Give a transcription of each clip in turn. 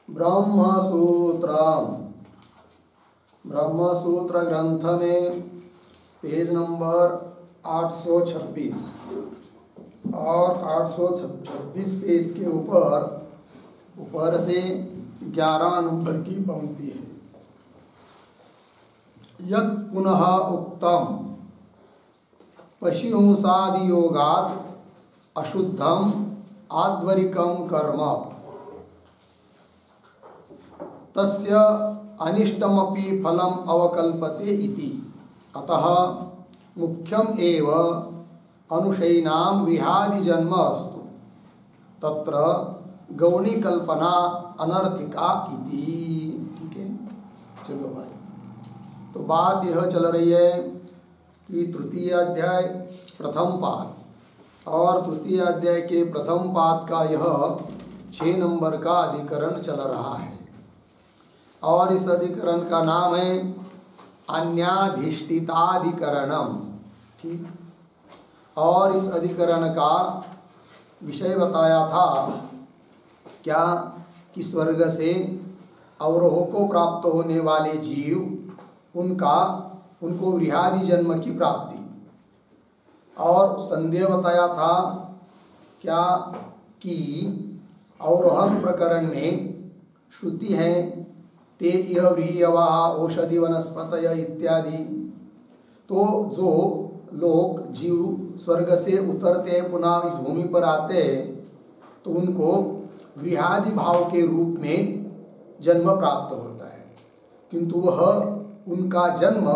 ब्रह्मसूत्र ब्रह्मसूत्र ग्रंथ में page number 826 और 826 पेज के ऊपर से 11 नंबर की पंक्ति है। यत् पुनः उक्तम पशिहुंसादि योगात् अशुद्धम आध्वरिकम कर्म तस्य अनिष्टमपि फलम अवकल्पते इति। अतः मुख्यम एव अनुशयिनां गृहादि जन्म अस्तु तत्र गौणी कल्पना अनर्थिका इति। ठीक है, चलो भाई। तो बात यह चल रही है कि तृतीय अध्याय प्रथम पाद और तृतीय अध्याय के प्रथम पाद का यह 6 नंबर का अधिकरण चल रहा है और इस अधिकरण का नाम है अन्याधिष्ठिताधिकरणम। ठीक, और इस अधिकरण का विषय बताया था क्या कि स्वर्ग से अवरोह को प्राप्त होने वाले जीव उनको गृहादि जन्म की प्राप्ति, और संदेह बताया था क्या कि अवरोहण प्रकरण में श्रुति है ते इह व्रीयवाः औषधि वनस्पतय इत्यादि। तो जो लोग जीव स्वर्ग से उतरते पुनः इस भूमि पर आते तो उनको गृहादि भाव के रूप में जन्म प्राप्त होता है, किंतु वह उनका जन्म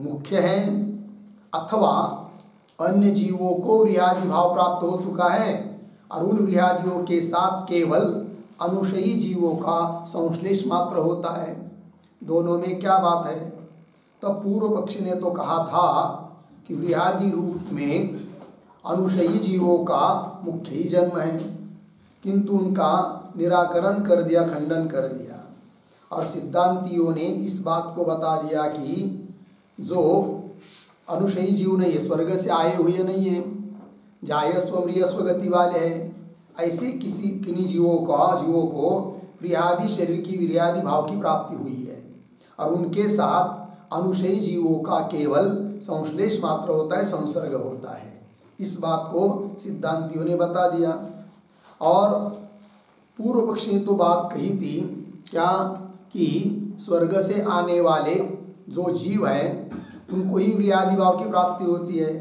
मुख्य है अथवा अन्य जीवों को गृहादि भाव प्राप्त हो चुका है और उन गृहादियों के साथ केवल अनुशयी जीवों का संश्लेष मात्र होता है। दोनों में क्या बात है? तब पूर्व पक्षी ने तो कहा था कि गृहादि रूप में अनुशयी जीवों का मुख्य ही जन्म है, किंतु उनका निराकरण कर दिया, खंडन कर दिया। और सिद्धांतियों ने इस बात को बता दिया कि जो अनुशयी जीव नहीं है, स्वर्ग से आए हुए नहीं है, जायस्व मृयस्व गति वाले हैं, ऐसे किन्हीं जीवों को गृहादि शरीर की गृहादि भाव की प्राप्ति हुई है और उनके साथ अनुशयी जीवों का केवल संश्लेष मात्र होता है, संसर्ग होता है। इस बात को सिद्धांतियों ने बता दिया। और पूर्व पक्षी ने तो बात कही थी क्या कि स्वर्ग से आने वाले जो जीव हैं उनको ही गृहादि भाव की प्राप्ति होती है।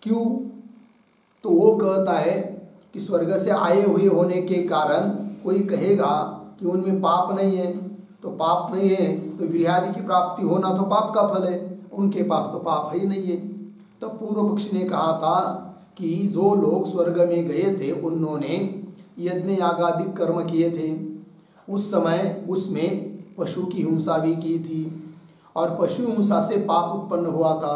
क्यों? तो वो कहता है कि स्वर्ग से आए हुए होने के कारण कोई कहेगा कि उनमें पाप नहीं है, तो पाप नहीं है तो गृहादि की प्राप्ति होना तो पाप का फल है, उनके पास तो पाप ही नहीं है। तो पूर्व पक्षी ने कहा था कि जो लोग स्वर्ग में गए थे उन्होंने यज्ञ यागादि कर्म किए थे, उस समय उसमें पशु की हिंसा भी की थी और पशु हिंसा से पाप उत्पन्न हुआ था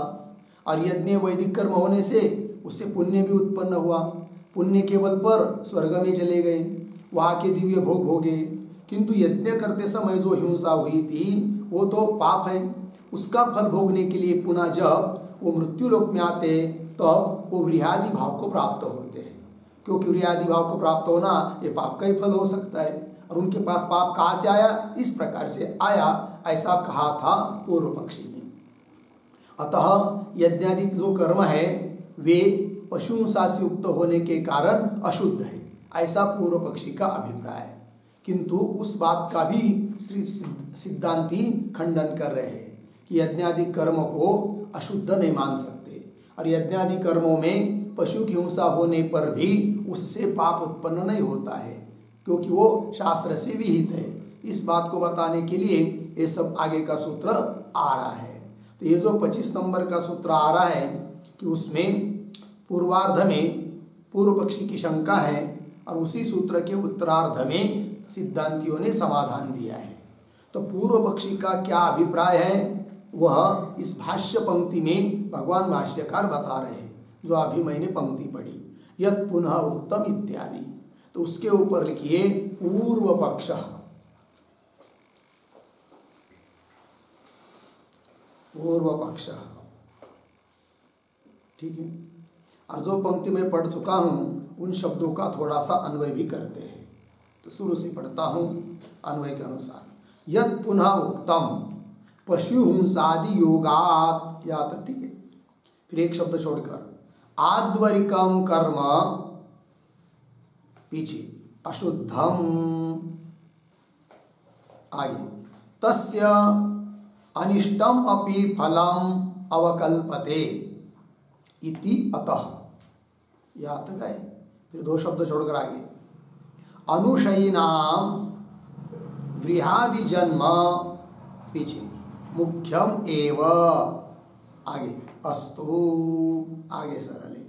और यज्ञ वैदिक कर्म होने से उससे पुण्य भी उत्पन्न हुआ। पुण्य के बल पर स्वर्ग में चले गए, वहाँ के दिव्य भोग भोगे, किंतु यज्ञ करते समय जो हिंसा हुई थी वो तो पाप है। उसका फल भोगने के लिए पुनः जब वो मृत्यु लोक में आते तब वो गृहादि भाव को प्राप्त होते हैं, क्योंकि गृहादि भाव को प्राप्त होना ये पाप का ही फल हो सकता है और उनके पास पाप कहाँ से आया? इस प्रकार से आया, ऐसा कहा था पूर्व पक्षी ने। अतः यज्ञादि जो कर्म है वे पशु हिंसा से युक्त होने के कारण अशुद्ध है, ऐसा पूर्व पक्षी का अभिप्राय है। किंतु उस बात का भी सिद्धांती खंडन कर रहे हैं कि यज्ञादि कर्म को अशुद्ध नहीं मान सकते और यज्ञादि कर्मों में पशु की हिंसा होने पर भी उससे पाप उत्पन्न नहीं होता है, क्योंकि वो शास्त्र से विहित है। इस बात को बताने के लिए ये सब आगे का सूत्र आ रहा है। तो ये जो 25 नंबर का सूत्र आ रहा है कि उसमें पूर्वार्ध में पूर्व पक्षी की शंका है और उसी सूत्र के उत्तरार्ध में सिद्धांतियों ने समाधान दिया है। तो पूर्व पक्षी का क्या अभिप्राय है वह इस भाष्य पंक्ति में भगवान भाष्यकार बता रहे हैं, जो अभी मैंने पंक्ति पढ़ी, यत् पुनः उत्तम इत्यादि। तो उसके ऊपर लिखिए पूर्व पक्ष। पूर्व पक्ष, ठीक है। और जो पंक्ति में पढ़ चुका हूँ उन शब्दों का थोड़ा सा अन्वय भी करते हैं। तो शुरू से पढ़ता हूँ अन्वय के अनुसार। यद पुनः उक्तम पशु हिंसादि योगात, या तक ठीक है। फिर एक शब्द छोड़कर आद्वरिकम कर्म, पीछे अशुद्धम, आगे तस्य अनिष्टम अपि फलम अवकल्पते इति अतः, या तक है। फिर दो शब्द छोड़कर आगे अनुशयिनाम वृहादि जन्म, पीछे मुख्यम एव, आगे अस्तु, आगे सरल है,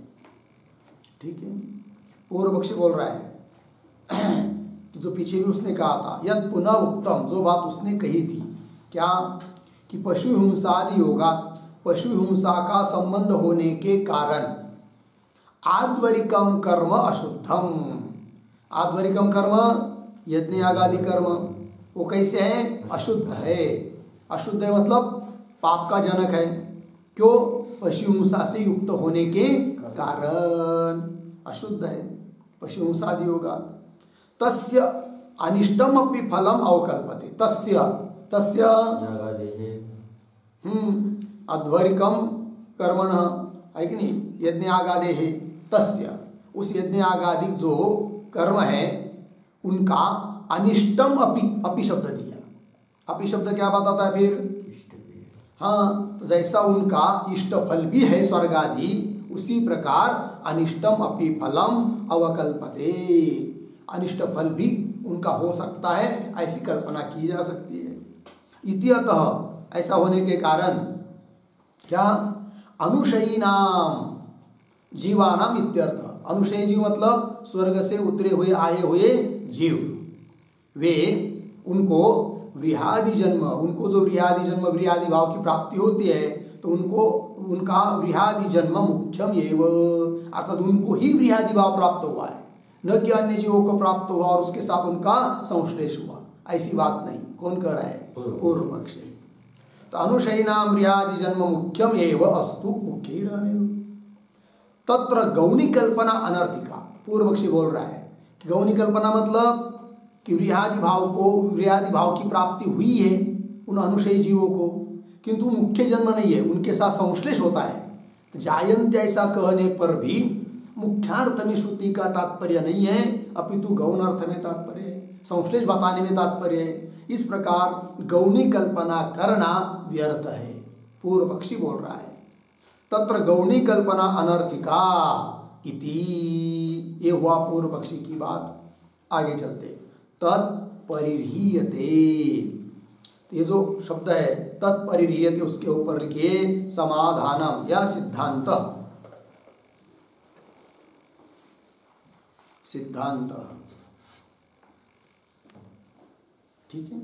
ठीक है। पूर्व पक्षी बोल रहा है जो पीछे भी उसने कहा था, यद पुनः उक्तम, जो बात उसने कही थी, क्या कि पशु हिंसादि योगा, पशु हिंसा का संबंध होने के कारण आद्वरिकम कर्म अशुद्धम, आद्वरिकम कर्म यज्ञ यागादि कर्म वो कैसे है? अशुद्ध है। अशुद्ध है मतलब पाप का जनक है। क्यों? पशु हिंसा से युक्त होने के कारण अशुद्ध है। पशु हिंसादि योगा तस्य अनिष्टम अपि फलम अवकल्पते, तस्य तस्य अध्वरिकम कर्मण है कि नहीं, यज्ञ आगादे है, तस्य उस यज्ञ आगादिक जो कर्म है उनका अनिष्टम अपि शब्द दिया। अपि शब्द क्या बताता है फिर? हाँ, तो जैसा उनका इष्ट फल भी है स्वर्ग आदि, उसी प्रकार अनिष्टम अपि फलम अवकल्पते, अनिष्ट फल भी उनका हो सकता है, ऐसी कल्पना की जा सकती है। इत्यतः ऐसा होने के कारण क्या? अनुशयीनाम जीवानाम इत्यर्थ। अनुशयी जीव मतलब स्वर्ग से उतरे हुए आए हुए जीव, वे उनको वृहादि जन्म, उनको जो वृहादि जन्म वृहादि भाव की प्राप्ति होती है तो उनको उनका वृहादि जन्म मुख्यम एव, अर्थात उनको ही वृहादि भाव प्राप्त हुआ है, न कि अन्य जीवों को प्राप्त हुआ और उसके साथ उनका संश्लेष हुआ, ऐसी बात नहीं। कौन कह रहा है? पूर्व पक्ष। तो अनुशयिनाम वृहादि जन्म मुख्यम एव अस्तु, मुख्य ही रहने दो। तत्र गौणी कल्पना अनर्थिका, पूर्व पक्षी बोल रहा है कि गौणी कल्पना मतलब कि वृहादि भाव की प्राप्ति हुई है उन अनुशयी जीवों को, किंतु मुख्य जन्म नहीं है, उनके साथ संश्लेष होता है। तो जायंत ऐसा कहने पर भी मुख्यार्थ में श्रुति का तात्पर्य नहीं है, अपितु गौण अर्थ में तात्पर्य है, संश्लेष बताने में तात्पर्य है। इस प्रकार गौणी कल्पना करना व्यर्थ है, पूर्व पक्षी बोल रहा है। तत्र गौणी कल्पना अनर्थिका इति, ये हुआ पूर्व पक्षी की बात। आगे चलते, तत्परिह्रियते, ये जो शब्द है तत्परिह्रियते, उसके ऊपर लिखिए समाधानम या सिद्धांत। सिद्धांत, ठीक है।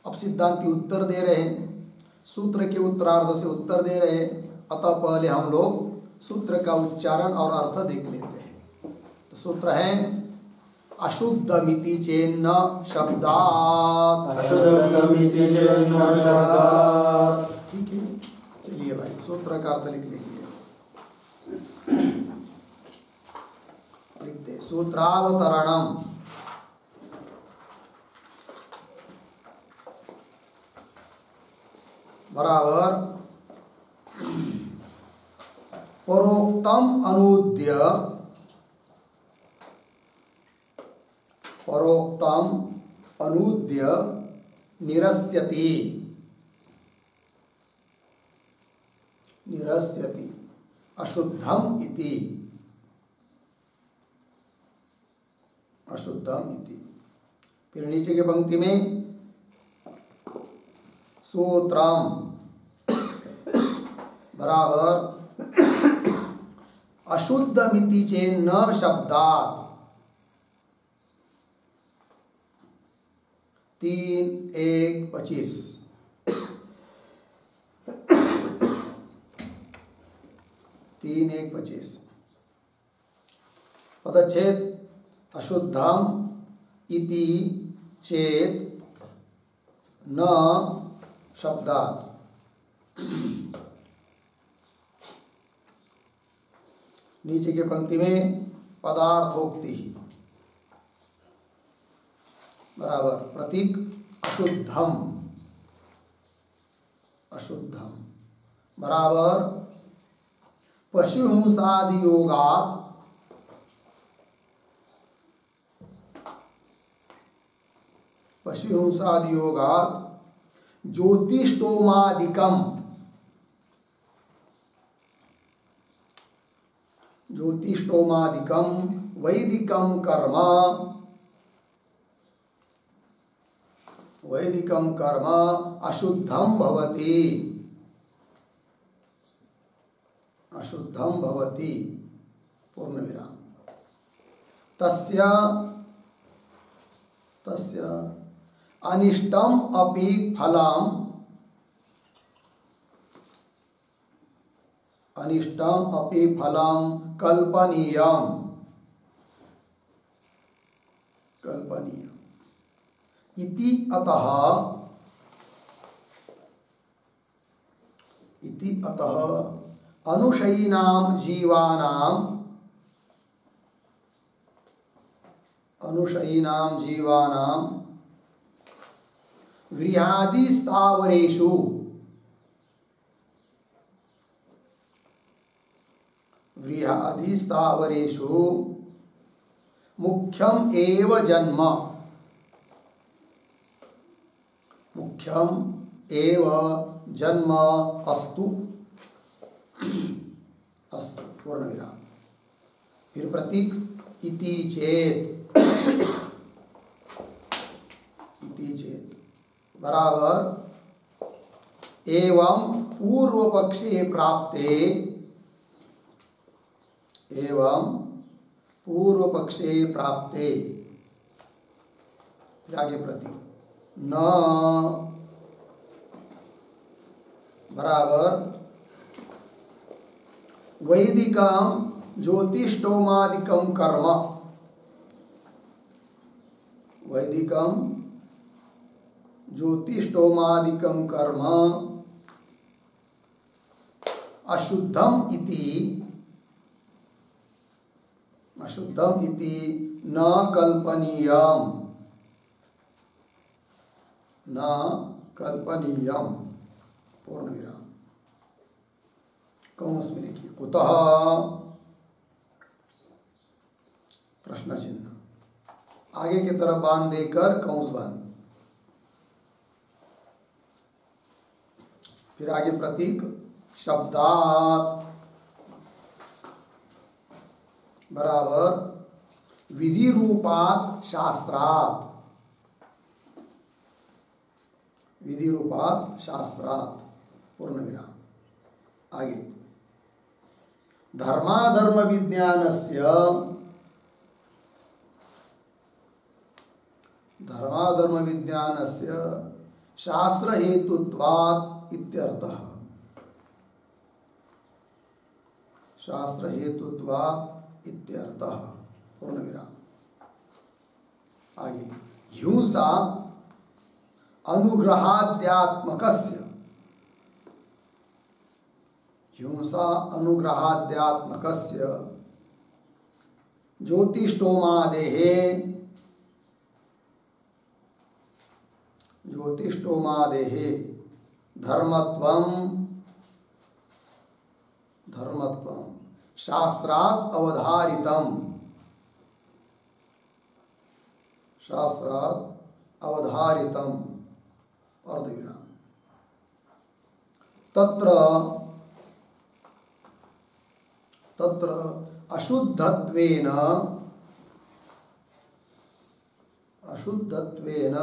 अब सिद्धांती उत्तर दे रहे हैं, सूत्र के उत्तरार्ध से उत्तर दे रहे हैं। अतः पहले हम लोग सूत्र का उच्चारण और अर्थ देख लेते हैं। तो सूत्र है अशुद्धमिति चेन्न शब्दात्, अशुद्धमिति चेन्न शब्दात्, ठीक है। चलिए भाई सूत्र का अर्थ लिख लीजिए। लिखते सूत्रावतरणम, बराबर परोक्तम अनुद्य, परोक्तम अनुद्य निरस्यति, निरस्यति अशुद्धम इति, अशुद्धम इति। फिर नीचे के पंक्ति में सूत्रम बराबर अशुद्धमिति चेन्न शब्दात्, 3:1:25, पदच्छेद अशुद्धम इति चेत न शब्दात्। नीचे के पंक्ति में पदार्थोक्ति ही, बराबर प्रतीक अशुद्धम, अशुद्धम बराबर पशुहिंसादि योगात्, पशुहिंसादि योगात् ज्योतिष्टोमादिकम, ज्योतिष्टोमादिकम वैदिकम कर्म, वैदिकम कर्म अशुद्धम भवति, अशुद्धम भवति पूर्ण विराम। तस्य तस्य अनिष्टम अपि फलम, अनिष्टम अपि फलम कल्पनीयम, कल्पनीयम इति अतः, इति अतः अनुशयिनां जीवानां, अनुशयिनां जीवानां गृहादि स्थावरेषु, गृहादि स्थावरेषु मुख्यम एव जन्म, मुख्यम एव जन्म अस्तु, अस्तु पूर्ण विराम। फिर प्रतीक इति चेत, इति चेत बराबर एवं पूर्व पक्षे प्राप्ते, एवं पूर्व पक्षे प्राप्ते, आगे प्रतीक न बराबर वैदिकम ज्योतिष्टोमादिकम कर्म, वैदिकम ज्योतिष्टोमादिकम कर्म अशुद्धम इति, अशुद्धम इति न कल्पनीयम, न कल्पनीयम पूर्ण विराम। कौंस में लिखिए कुतः, प्रश्न चिन्ह आगे की तरफ बांध देकर कौंस बंद। फिर आगे प्रतीक शब्दात बराबर विधि रूपात शास्त्रात, विधि रूपात शास्त्रात पूर्ण विराम। आगे धर्माधर्म विज्ञानस्य, धर्माधर्म विज्ञानस्य शास्त्र हेतुत्वात् इत्यर्थः, शास्त्र हेतुत्वात् इत्यर्थः पूर्ण विराम। आगे हिंसा अनुग्रहाद्यात्मकस्य, हिंसा अनुग्रहाद्यात्मकस्य ज्योतिष्टोमादेः, ज्योतिष्टोमादेः धर्मत्वं, धर्मत्वं शास्त्रात् अवधारितम्, शास्त्रात् अवधारितम् अर्धविराम। तत्र तत्र अशुद्धत्वेन, अशुद्धत्वेन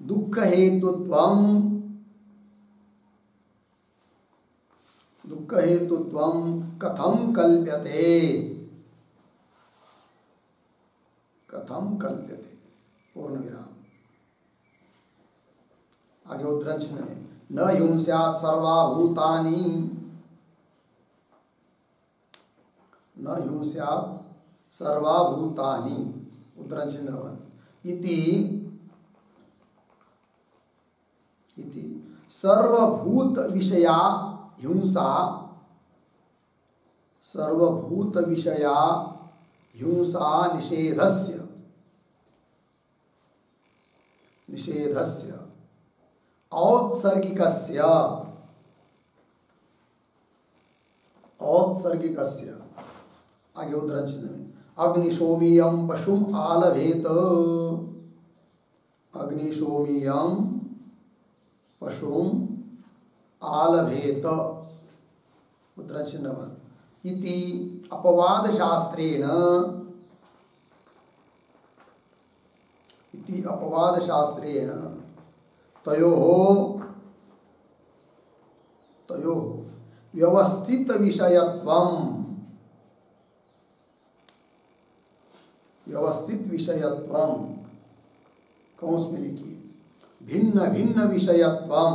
दुःख हेतुत्वं, दुःख हेतुत्वं कथं कल्प्यते, कथं कल्प्यते पूर्ण विराम। आगे उद्धरण में न हिंस्यात् सर्वभूतानि, न हिंस्यात् सर्वभूतानि उद्धरण चिन्ह इति, इति सर्वभूत विषया हिंसा, सर्वभूत विषया हिंसा निषेधस्य, निषेधस्य औत्सर्गिकस्य औत्सर्गिकस्य आगे उद्धरण चिन्ह में अग्निशोमीयम पशुम आलभेत अग्निशोमीयम पशुम आलभेत उद्धरण चिन्ह इति अपवाद शास्त्रेण इति अपवाद शास्त्रेण तयोः व्यवस्थित विषयत्वम कौंस में लिखिए भिन्न भिन्न विषयत्वम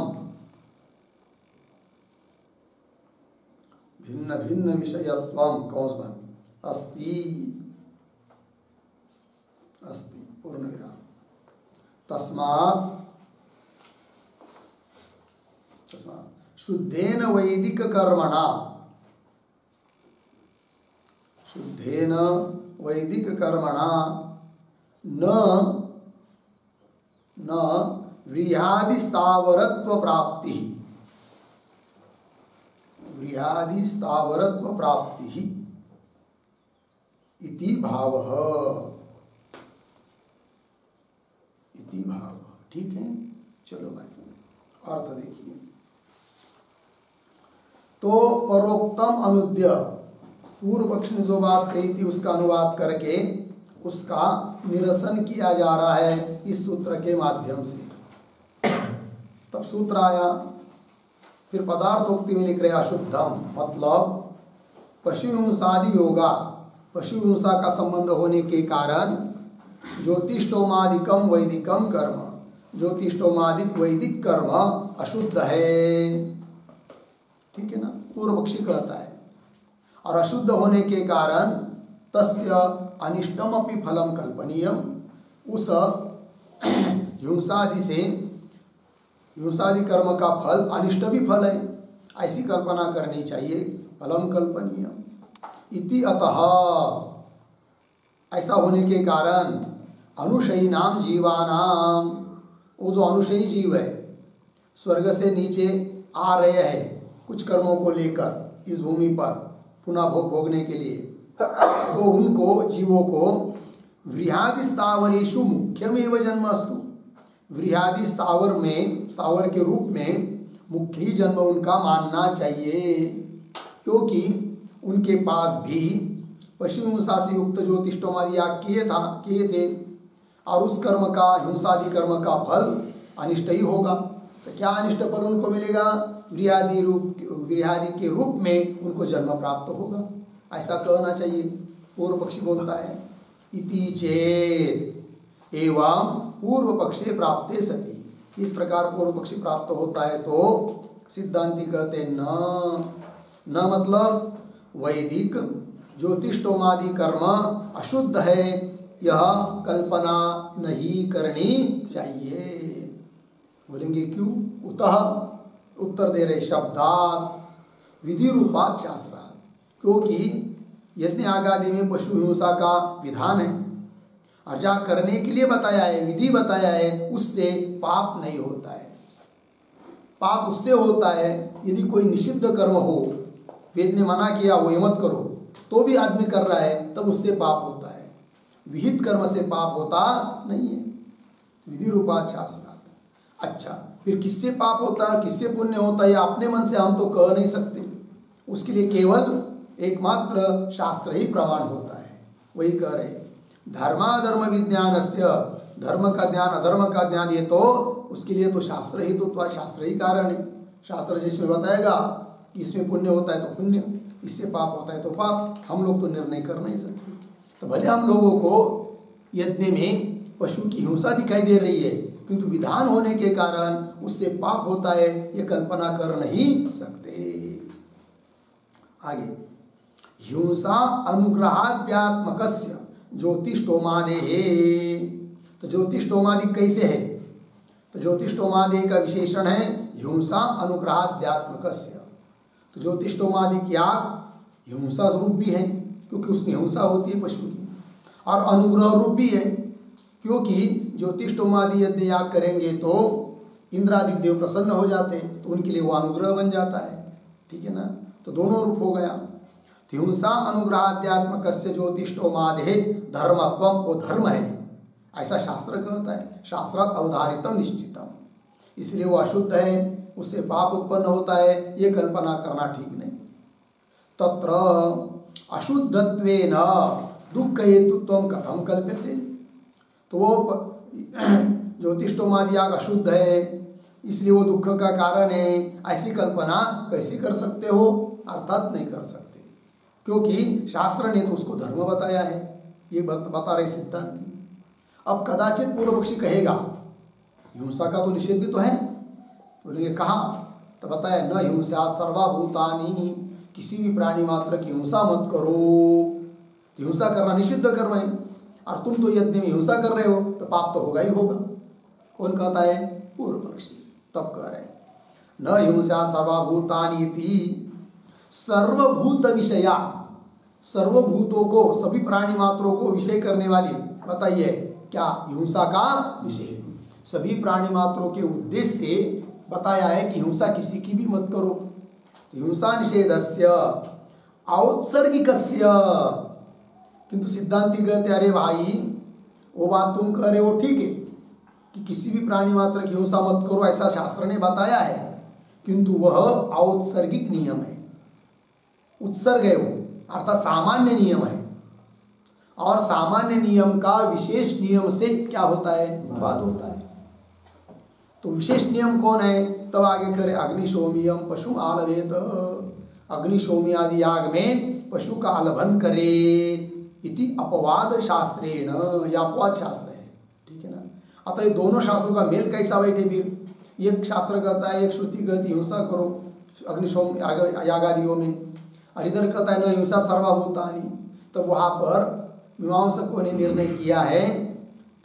कौंस बन अस्ति पूर्ण विराम तस्मात् शुद्धेन वैदिक कर्मणा न व्रीहादि स्थावरत्व प्राप्ति इति भावः ठीक है। चलो भाई अर्थ देखिए। तो परोक्तम अनुद्य पूर्व पक्ष ने जो बात कही थी उसका अनुवाद करके उसका निरसन किया जा रहा है इस सूत्र के माध्यम से। तब सूत्र आया, फिर पदार्थोक्ति में लिख रहे अशुद्धम, मतलब पशु हिंसादि योगा, पशु हिंसा का संबंध होने के कारण ज्योतिष्टोमादिकम वैदिकम कर्म, ज्योतिष्टोमादिक वैदिक कर्म अशुद्ध है। ठीक है ना, पूर्व पक्षी कहता है। और अशुद्ध होने के कारण तस्य अनिष्टम अपि फलम कल्पनीयम, उस हिंसादि कर्म का फल अनिष्ट भी फल है, ऐसी कल्पना करनी चाहिए। फलम कल्पनीयम इति अतः, ऐसा होने के कारण अनुशयी नाम जीवानाम, वो जो अनुशयी जीव है स्वर्ग से नीचे आ रहे हैं कुछ कर्मों को लेकर इस भूमि पर पुनः भोगने के लिए, तो उनको जीवों को व्रीहादि स्थावरेषु मुख्यमेव जन्मस्तु, व्रीहादि स्थावर में, स्थावर के रूप में मुख्य ही जन्म उनका मानना चाहिए, क्योंकि उनके पास भी पशु हिंसा से युक्त ज्योतिष्टोमादि याग किए थे और उस कर्म का, हिंसादि कर्म का फल अनिष्ट ही होगा। तो क्या अनिष्ट फल उनको मिलेगा? व्रीहादि के रूप में उनको जन्म प्राप्त होगा, ऐसा कहना चाहिए। पूर्व पक्षी बोलता है इति चेत एवं पूर्व पक्षे प्राप्ते सति, इस प्रकार पूर्व पक्षी प्राप्त होता है तो सिद्धांति कहते न मतलब वैदिक ज्योतिष्टोमादि कर्म अशुद्ध है, यह कल्पना नहीं करनी चाहिए। बोलेंगे क्यों? उतः उत्तर दे रहे शब्दात विधि रूपात शास्त्रात, क्योंकि यज्ञ आगादि में पशु हिंसा का विधान है और जहाँ करने के लिए बताया है, विधि बताया है, उससे पाप नहीं होता है। पाप उससे होता है यदि कोई निषिद्ध कर्म हो, वेद ने मना किया वो ये मत करो, तो भी आदमी कर रहा है, तब उससे पाप होता है। विहित कर्म से पाप होता नहीं है। विधि रूपात शास्त्रात। अच्छा, फिर किससे पाप होता है, किससे पुण्य होता है, अपने मन से हम तो कह नहीं सकते। उसके लिए केवल एकमात्र शास्त्र ही प्रमाण होता है। वही कह रहे धर्माधर्म विज्ञानस्य, धर्म का ज्ञान अधर्म का ज्ञान, ये तो उसके लिए तो शास्त्र ही, तो शास्त्र ही कारण है। शास्त्र जिसमें बताएगा कि इसमें पुण्य होता है तो पुण्य, इससे पाप होता है तो पाप, हम लोग तो निर्णय कर नहीं सकते। तो भले हम लोगों को यज्ञ में पशु की हिंसा दिखाई दे रही है, किंतु विधान होने के कारण उससे पाप होता है, ये कल्पना कर नहीं सकते। आगे हिंसा अनुग्रहाद्यात्मकस्य ज्योतिष्टोमादेः, तो ज्योतिष्टोमादि कैसे है? तो ज्योतिष्टोमादि का विशेषण है हिंसा अनुग्रहाद्यात्मकस्य। तो ज्योतिष्टोमादि याग हिंसा रूप भी है, क्योंकि उसमें हिंसा होती है पशु की, और अनुग्रह रूप भी है, क्योंकि ज्योतिष्ठोमादि यज्ञ याग करेंगे तो इंद्रादिक देव प्रसन्न हो जाते, तो उनके लिए वो अनुग्रह बन जाता है। ठीक है ना, तो दोनों रूप हो गया। हिंसा अनुग्रहाध्यात्मक ज्योतिष्ठोमादे धर्मत्व, वो धर्म है ऐसा शास्त्र कहता है। शास्त्रात् अवधारितम निश्चितम, इसलिए वो अशुद्ध है, उससे पाप उत्पन्न होता है, ये कल्पना करना ठीक नहीं। तत्र अशुद्धत्वेन दुख हेतुत्व कथम कल्प्यते, तो वो ज्योतिष्ठोमादि याग अशुद्ध है इसलिए वो दुख का कारण है, ऐसी कल्पना कैसे कर सकते हो? अर्थात नहीं कर सकते, क्योंकि शास्त्र ने तो उसको धर्म बताया है, ये बता रहे सिद्धांति। अब कदाचित पूर्व पक्षी कहेगा हिंसा का तो निषेध भी तो है, बोलेंगे कहा, तो बताया न हिंसा सर्वभूतानि, किसी भी प्राणी मात्र की हिंसा मत करो, तो हिंसा करना निषिद्ध कर रहे हैं, और तुम तो यज्ञ में हिंसा कर रहे हो तो पाप तो होगा ही होगा। कौन कहता है? पूर्व पक्षी। तब कह रहे न हिंसा सर्वभूतानि इति, सर्वभूत विषया, सर्वभूतों को, सभी प्राणी मात्रों को विषय करने वाली, बताइए क्या हिंसा का विषय, सभी प्राणी मात्रों के उद्देश्य से बताया है कि हिंसा किसी की भी मत करो। तो हिंसा निषेधस्य औत्सर्गिकस्य, किंतु सिद्धांति कहते अरे भाई वो बात तुम कह रहे हो ठीक है कि किसी भी प्राणी मात्र की हिंसा मत करो ऐसा शास्त्र ने बताया है, किंतु वह औत्सर्गिक नियम है, उत्सर्ग है वो, अर्थात सामान्य नियम है, और सामान्य नियम का विशेष नियम से क्या होता है? वाद होता है। तो विशेष नियम कौन है? तब आगे करे अग्निशोमियम पशु आलभेत, अग्निशोमी याग में पशु का आलभन करे इति अपवाद शास्त्रेण, या अपवाद शास्त्र है। ठीक है ना, अतः ये दोनों शास्त्रों का मेल कैसा बैठे? फिर एक शास्त्र कहता है, एक श्रुति कहती हिंसा करो अग्निशोम यागादियों में, और इधर कहता है न हिंसा सर्वभूतानि। तो वहाँ पर मीमांसकों ने निर्णय किया है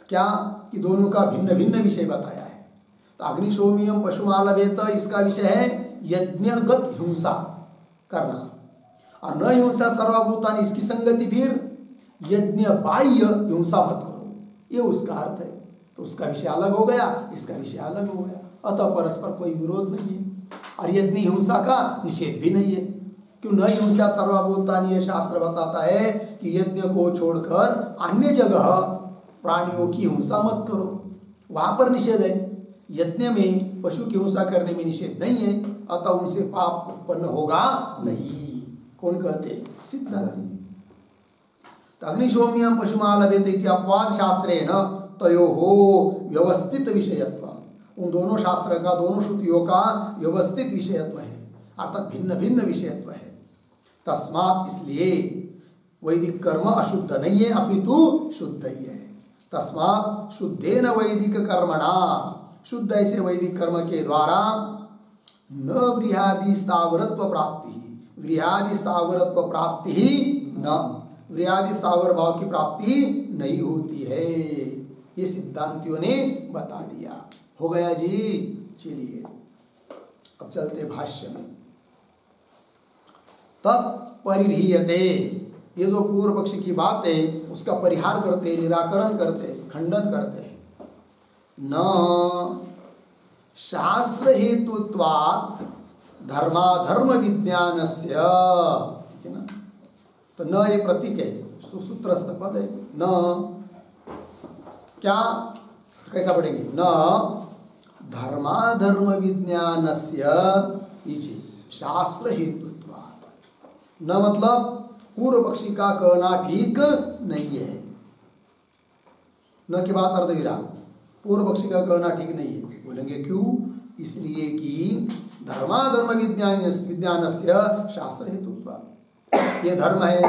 क्या कि दोनों का भिन्न भिन्न विषय बताया है। तो अग्निशोमियम पशुमालभेत इसका विषय है यज्ञगत हिंसा करना, और न हिंसा सर्वभूतानि इसकी संगति फिर यज्ञ बाह्य हिंसा मत करो, ये उसका अर्थ है। तो उसका विषय अलग हो गया, इसका विषय अलग हो गया, अतः परस्पर कोई विरोध नहीं है, और यज्ञ हिंसा का निषेध भी नहीं है। क्यों? न हिंसा सर्वभूतानि, ये शास्त्र बताता है कि यज्ञ को छोड़कर अन्य जगह प्राणियों की हिंसा मत करो, वहां पर निषेध है। यज्ञ में पशु की हिंसा करने में निषेध नहीं है, अतः उनसे पाप उत्पन्न होगा नहीं। कौन कहते? सिद्धांति। तो अग्निशोमियम पशुमालभेत इति अपवाद शास्त्रेण तयोः व्यवस्थित विषयत्व, उन दोनों शास्त्र का, दोनों श्रुतियों का व्यवस्थित विषयत्व है, अर्थात भिन्न भिन्न विषयत्व है। तस्मात्, इसलिए वैदिक कर्म अशुद्ध नहीं है अपितु शुद्ध ही है। तस्मात् शुद्धेन वैदिक कर्मणा, शुद्ध ऐसे वैदिक कर्म के द्वारा न व्रीहादि स्थावरत्व प्राप्ति, व्रीहादि स्थावरत्व प्राप्ति ही न, व्रीहादि स्थावर भाव की प्राप्ति नहीं होती है। ये सिद्धांतियों ने बता दिया। हो गया जी। चलिए अब चलते भाष्य में। तत्परिह्रियते, ये जो पूर्व पक्ष की बात है उसका परिहार करते, निराकरण करते, खंडन करते हैं। न शास्त्र हेतुत्वात् धर्माधर्म विज्ञानस्य, ठीक है ना, तो न ये प्रतीक है, सूत्रस्थ पद है। न क्या, तो कैसा पढ़ेंगे? न धर्माधर्म विज्ञानस्य नीचे शास्त्र हेतुत्वात्, न मतलब पूर्व पक्षी का कहना ठीक नहीं है। न के बाद अर्धविराम, पूर्व पक्षी का कहना ठीक नहीं है। बोलेंगे क्यों? इसलिए कि धर्माधर्म विज्ञानस्य शास्त्र हेतुत्वात्, ये धर्म है,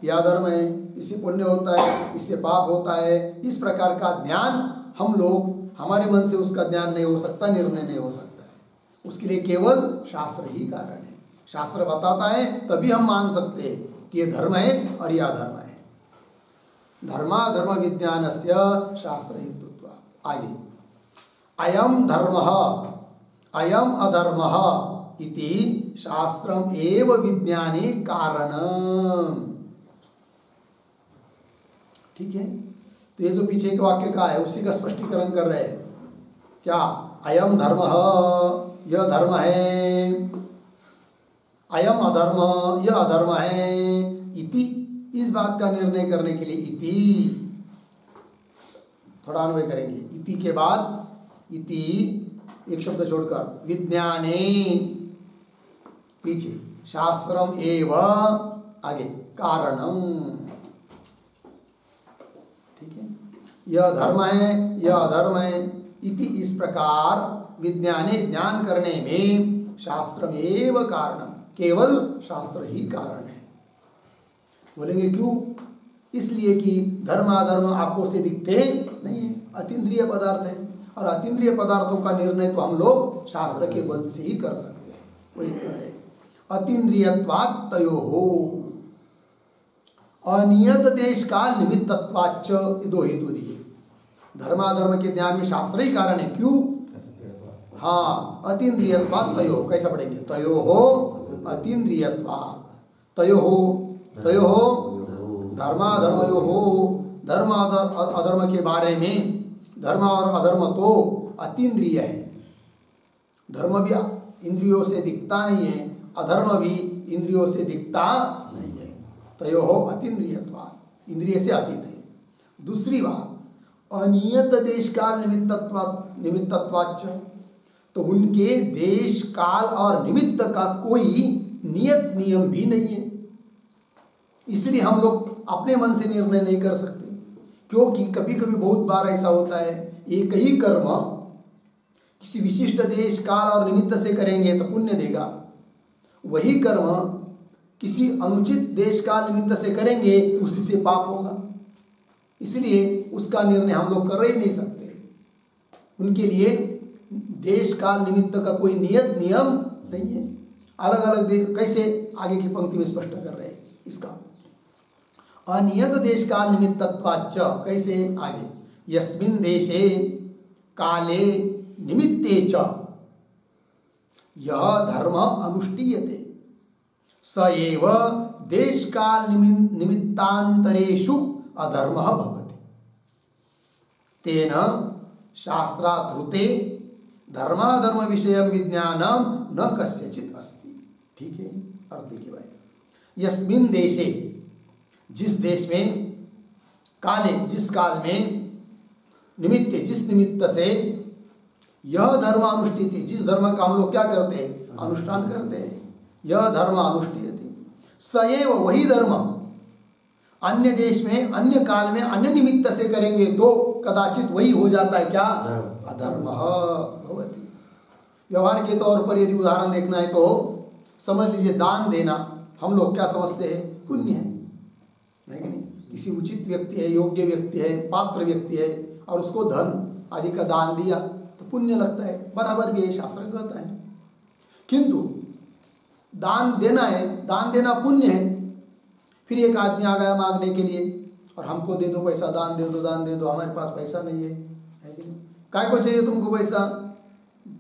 यह धर्म है, इससे पुण्य होता है, इससे पाप होता है, इस प्रकार का ज्ञान हम लोग, हमारे मन से उसका ज्ञान नहीं हो सकता, निर्णय नहीं हो सकता है। उसके लिए केवल शास्त्र ही कारण है। शास्त्र बताता है तभी हम मान सकते हैं कि ये धर्म है और यह अधर्म है। धर्माधर्म विज्ञानस्य शास्त्र हेतुत्वात्। आगे, अयम धर्मः अयम अधर्मः इति शास्त्रम एव विज्ञाने कारणम्। ठीक है, तो तो ये जो पीछे के वाक्य का है उसी का स्पष्टीकरण कर रहे हैं। क्या? अयम धर्म, यह धर्म है, अयम अधर्म, यह अधर्म है, इति, इस बात का निर्णय करने के लिए इति थोड़ा अन्वय करेंगे। इति के बाद इति एक शब्द छोड़कर विज्ञाने, पीछे शास्त्रम एव, आगे कारणम। ठीक है, यह धर्म है, यह अधर्म है, इति, इस प्रकार विज्ञाने, ज्ञान करने में शास्त्रम एव कारणम, केवल शास्त्र ही कारण है। बोलेंगे क्यों? इसलिए कि धर्माधर्म आंखों से दिखते नहीं है, अतीन्द्रिय पदार्थ है, और अतीन्द्रिय पदार्थों का निर्णय तो हम लोग शास्त्र के बल से ही कर सकते हैं। वही कह रहे अतीन्द्रियत्वात् तयोः, अनियत देश काल निमित्तत्वाच्च, ये दो हेतु दिए। धर्माधर्म के ज्ञान में शास्त्र ही कारण है। क्यों? हाँ, अतीन्द्रियत्वात् तयोः। कैसा पढ़ेंगे? तयोः अतीन्द्रियत्वात्, तयोः, तयोः धर्माधर्मयोः, धर्म अधर्म के बारे में, धर्म और अधर्म तो अतीन्द्रिय है। धर्म भी इंद्रियों से दिखता नहीं है, अधर्म भी इंद्रियों से दिखता नहीं है। तयोः अतीन्द्रियत्वात्, इंद्रिय से अतीत है। दूसरी बात, अनियत देश काल निमित्तत्वाच्च, तो उनके देश काल और निमित्त का कोई नियत नियम भी नहीं है। इसलिए हम लोग अपने मन से निर्णय नहीं कर सकते, क्योंकि कभी कभी बहुत बार ऐसा होता है, एक ही कर्म किसी विशिष्ट देश काल और निमित्त से करेंगे तो पुण्य देगा, वही कर्म किसी अनुचित देश काल निमित्त से करेंगे उसी से पाप होगा। इसलिए उसका निर्णय हम लोग कर ही नहीं सकते। उनके लिए देश काल निमित्त का कोई नियत नियम नहीं है। अलग अलग कैसे, आगे की पंक्ति में स्पष्ट कर रहे हैं इसका। अनियत देश काल निमित्तत्वाच्च, कैसे? आगे, यस्मिन् देशे काले निमित्ते च यह धर्म अनुष्ठीयते स एव देश काल निमित्तांतरेषु अधर्मः भवति, तेन शास्त्राधृते धर्माधर्म विषयं विज्ञानं न कस्यचित् अस्ति। ठीक है, अर्थ देखिए भाई। यस्मिन् देशे, जिस देश में, काले, जिस काल में, निमित्ते, जिस निमित्त से, यह धर्म अनुष्ठित, जिस धर्म का हम लोग क्या करते हैं? अनुष्ठान करते हैं। यह धर्म अनुष्ठीयते, स एव, वही धर्म अन्य देश में, अन्य काल में, अन्य निमित्त से करेंगे तो कदाचित वही हो जाता है क्या? अधर्मः भवति। व्यवहार के तौर पर यदि उदाहरण देखना है तो समझ लीजिए, दान देना हम लोग क्या समझते हैं? पुण्य है कि नहीं? किसी उचित व्यक्ति है, योग्य व्यक्ति है, पात्र व्यक्ति है, और उसको धन आदि का दान दिया तो पुण्य लगता है, बराबर भी है, शास्त्र कहता है। किंतु दान देना है, दान देना पुण्य है। फिर एक आदमी आ गया मांगने के लिए, और हमको दे दो पैसा, दान दे दो, दान दे दो, हमारे पास पैसा नहीं है कि नहीं? काय को चाहिए तुमको पैसा?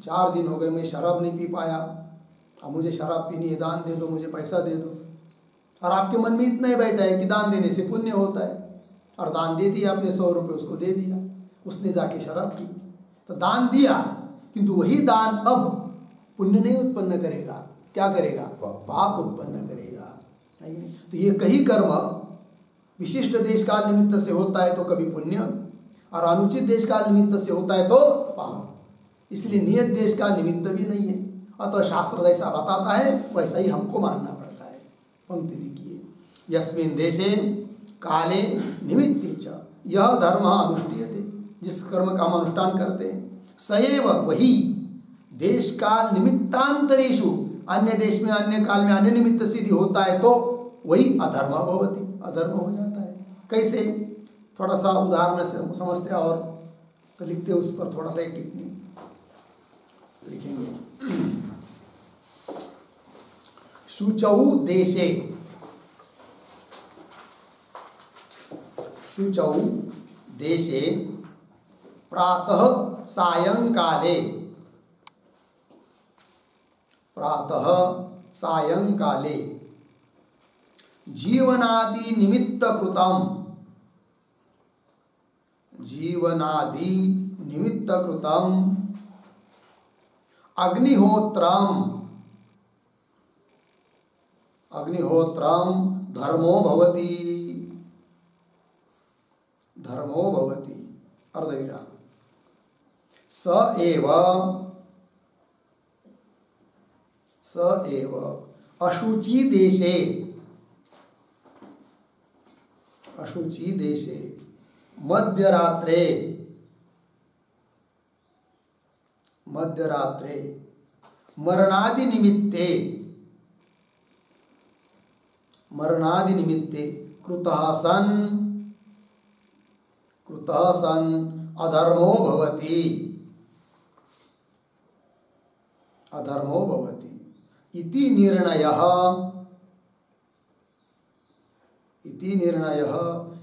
4 दिन हो गए मैं शराब नहीं पी पाया, अब मुझे शराब पीनी है, दान दे दो, मुझे पैसा दे दो। और आपके मन में इतना ही बैठा है कि दान देने से पुण्य होता है, और दान दे दिया आपने, 100 रुपये उसको दे दिया, उसने जाके शराब पी। तो दान दिया, किंतु वही दान अब पुण्य नहीं उत्पन्न करेगा, क्या करेगा? पाप उत्पन्न करेगा। तो ये कई कर्म विशिष्ट देश काल निमित्त से होता है तो कभी पुण्य, और अनुचित देश काल निमित्त से होता है तो पाप। इसलिए नियत देश का निमित्त भी नहीं है, अतः शास्त्र जैसा बताता है वैसा ही हमको मानना पड़ता है। पंक्ति देखिए, यस्मिन् देशे काले निमित्ते च यह धर्म अनुष्ठीयते, जिस कर्म का हम अनुष्ठान करते हैं, सएव, वही, देश काल निमित्तांतरेषु, अन्य देश में, अन्य काल में, अन्य निमित्त सिद्धि होता है तो वही अधर्म भवति, अधर्म हो जाता है। कैसे? थोड़ा सा उदाहरण से समझते हैं, और तो लिखते उस पर थोड़ा सा एक टिप्पणी लिखेंगे। शुचौ देशे, शुचौ देशे प्रातः सायंकाले, प्रातः सायंकाले जीवनादि निमित्त कृतम जीवनादि निमित्त कृतम अग्निहोत्रम धर्मो भवति अर्धविराम स एव अशुचि देशे मध्यरात्रे मरणादि निमित्ते कृतः सन् अधर्मो भवति इति निर्णयः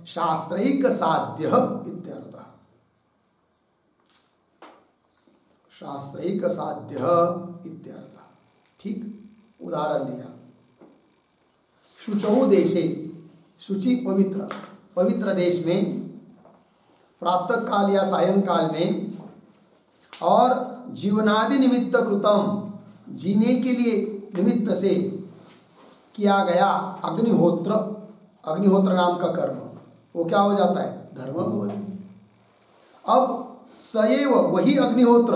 शास्त्रैक साध्यः इत्यर्थः। ठीक, उदाहरण दिया। शुचौ देशे, शुचि पवित्र देश में प्रातः काल या सायंकाल में, और जीवनादि निमित्त कृतम, जीने के लिए निमित्त से किया गया अग्निहोत्र नाम का कर्म, वो क्या हो जाता है? धर्म भवति। अब सएव वही अग्निहोत्र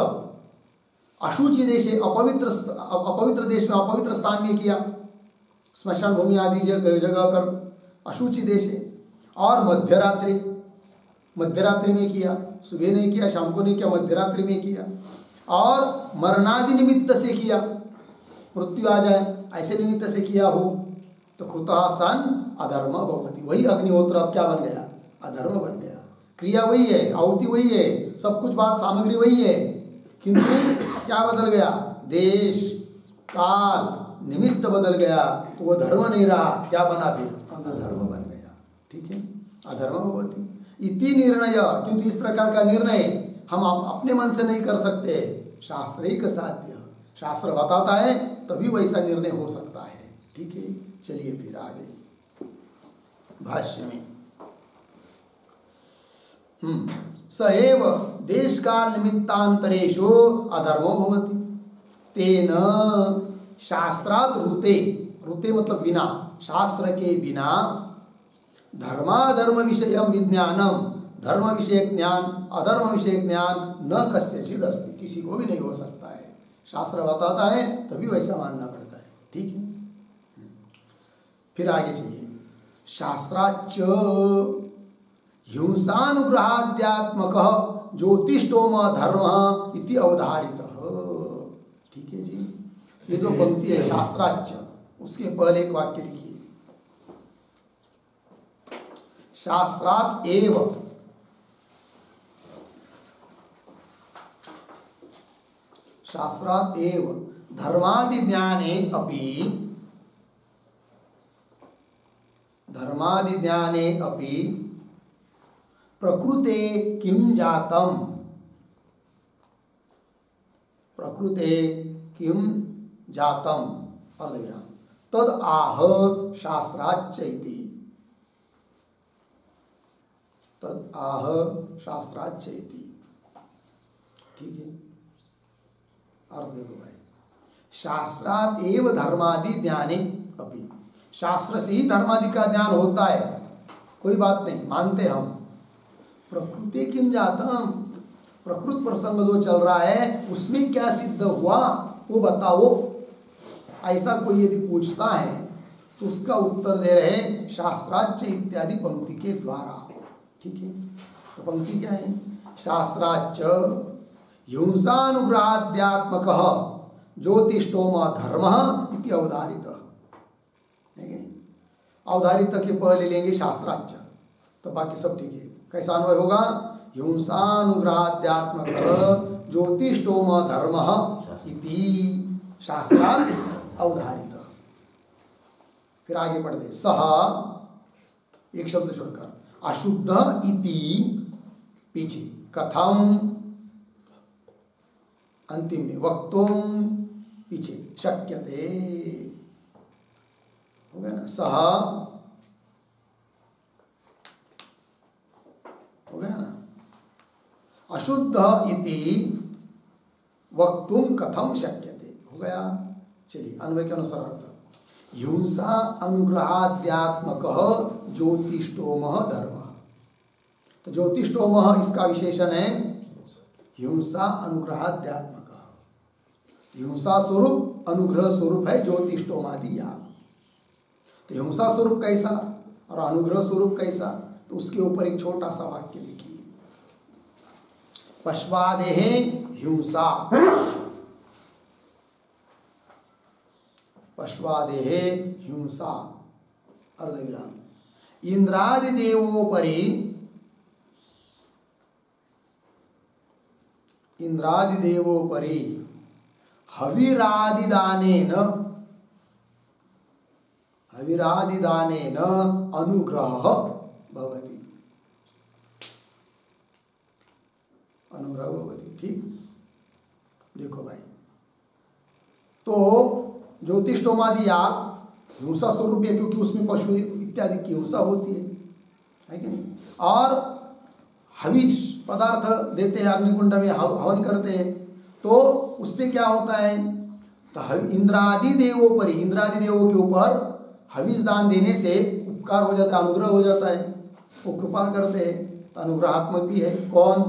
अशुचि देश, अपवित्र देश में, अपवित्र स्थान में किया, स्मशान भूमि आदि जगह पर अशुचि देश है, और मध्यरात्रि में किया, सुबह नहीं किया, शाम को नहीं किया, मध्यरात्रि में किया, और मरणादि निमित्त से किया, मृत्यु आ जाए ऐसे निमित्त से किया हो, तो कृतः सन् अधर्म भवति। वही अग्निहोत्र अब क्या बन गया? अधर्म बन गया। क्रिया वही है, आहुति वही है, सब कुछ बात सामग्री वही है, किंतु क्या बदल गया? देश काल निमित्त बदल गया, तो वो धर्म नहीं रहा, क्या बना फिर? अधर्म बन गया। ठीक है, अधर्म भवति इति निर्णय। किंतु इस प्रकार का निर्णय हम अपने मन से नहीं कर सकते, शास्त्रैक साध्य, शास्त्र बताता है तभी वैसा निर्णय हो सकता है। ठीक है, चलिए फिर आगे भाष्य में। स एव देश काल निमित्तांतरेषु अधर्मो भवति तेन शास्त्रात् रुते मतलब बिना, शास्त्र के बिना धर्माधर्म विषय विज्ञानम, धर्म विषय ज्ञान अधर्म विषय ज्ञान न कस्यचित् अस्ति, किसी को भी नहीं हो सकता है। शास्त्र बताता है तभी वैसा मानना पड़ता है। ठीक है, फिर आगे चलिए। शास्त्राच्च हिंसानुग्रहाद्यात्मक ज्योतिष्टोम धर्म इति अवधारितः। ठीक है जी, ये जो पंक्ति है शास्त्राच्च, उसके पहले एक वाक्य लिखिए, शास्त्रात् एव धर्मादि ज्ञाने अपि प्रकृते किं जातम अर्धविराम तद आह शास्त्राच्च इति, ठीक है, अर्थ देखो भाई, शास्त्रात् एव धर्मादि ज्ञाने अपि, शास्त्र से ही धर्मादि का ज्ञान होता है, कोई बात नहीं, मानते हम। प्रकृति किम जातम, प्रकृत प्रसंग जो चल रहा है उसमें क्या सिद्ध हुआ वो बताओ, ऐसा कोई यदि पूछता है तो उसका उत्तर दे रहे शास्त्राच्च इत्यादि पंक्ति के द्वारा। ठीक है, तो पंक्ति क्या है? शास्त्राच्च हिंसानुग्रहाद्यात्मक ज्योतिष्टोम धर्म इति अवधारित है कि नहीं? अवधारित के पहले लेंगे शास्त्राच्च, तो बाकी सब ठीक है। कैसा अन्वय होगा? हिंसानुग्रहाद्यात्मक ज्योतिष्टोम धर्म इति शास्त्रात् अवधारित। फिर आगे पढ़ते, सह एक शब्द छोड़कर अशुद्ध इति पीछे, कथम अंतिम में, वक्तुम पीछे, शक्यते हो गया ना, सह हो गया ना, अशुद्ध इति वक्तुम कथम शक्यते। हो गया। चलिए अन्वय के अनुसार अर्थ। हिंसा अनुग्रहाद्यात्मक ज्योतिष्टोम धर्म। तो ज्योतिष्टोम इसका विशेषण है हिंसा अनुग्रहाद्यात्मक। हिंसा स्वरूप अनुग्रह स्वरूप है ज्योतिष्टोमादि याग। तो हिंसा स्वरूप कैसा और अनुग्रह स्वरूप कैसा, तो उसके ऊपर एक छोटा सा वाक्य लिखिए। पश्वादेहे हिंसा, पश्वादेहे हिंसा अर्धविराम। इंद्रादिदेवोपरि, इंद्रादिदेवोपरि हविरादिदानेन, हविरादिदानेन अनुग्रह भवति, अनुग्रह भवति। ठीक, देखो भाई, तो ज्योतिष्टोमादि याग हिंसा स्वरूप है, क्योंकि उसमें पशु इत्यादि की हिंसा होती है कि नहीं। और हविष पदार्थ देते हैं, अग्निकुंड में हवन करते हैं, तो उससे क्या होता है, तो इंद्रादि देवों पर, इंद्रादि देवों के ऊपर हविष दान देने से उपकार हो जाता है, अनुग्रह हो जाता है, वो कृपा करते हैं, तो अनुग्रहात्मक भी है। कौन?